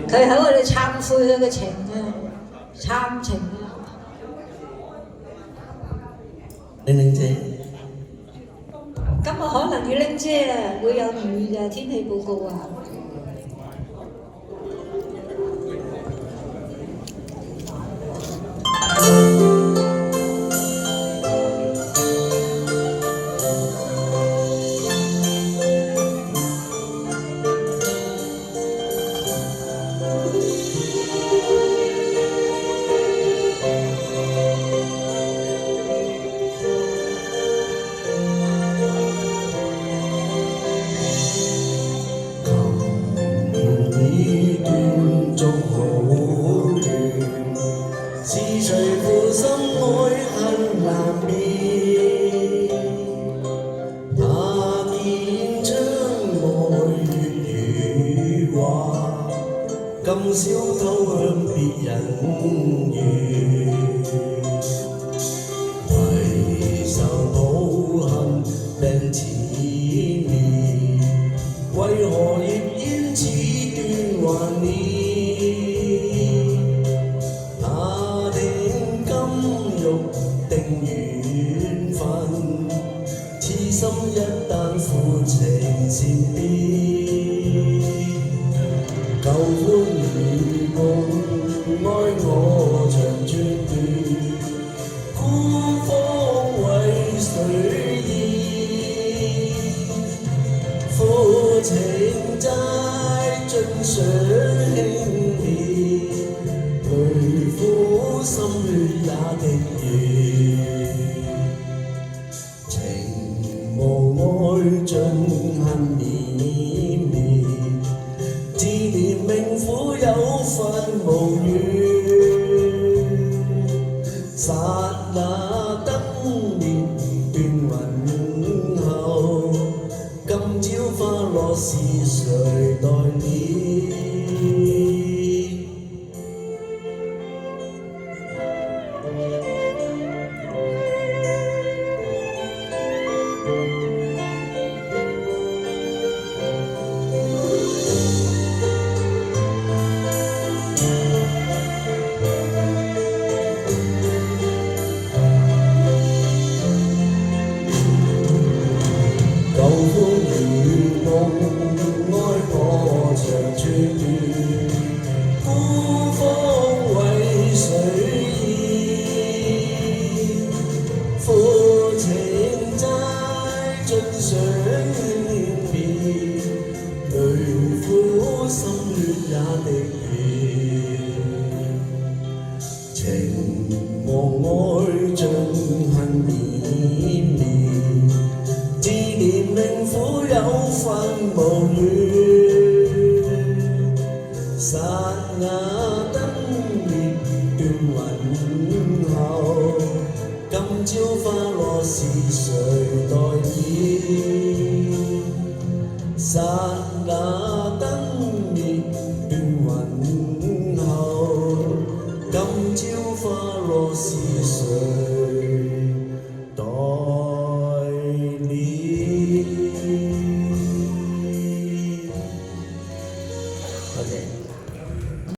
佢喺我哋懺悔佢嘅情啊，懺情啊。玲玲姐，今日可能要拎遮啦，會有雨嘅天氣報告啊。今宵偷向別人語，為受抱憾病似面，為何葉煙此端還念？那定金玉定緣分，痴心一旦負情善變。舊歡與夢，愛我長寸斷，孤芳為誰言？負情債盡想輕便，淚苦心血也滴完，情無愛盡恨綿綿。自憐命苦有份無緣，剎那燈滅斷雲後，今朝花落是誰代念？舊歡與夢，愛我長寸斷，孤芳為誰言？負情債盡想輕便，淚苦心血也滴完，情和愛盡恨綿綿。自憐命苦有份無緣，剎那燈滅斷雲後，今朝花落是誰代念？剎那燈滅斷雲後，今朝花落是誰？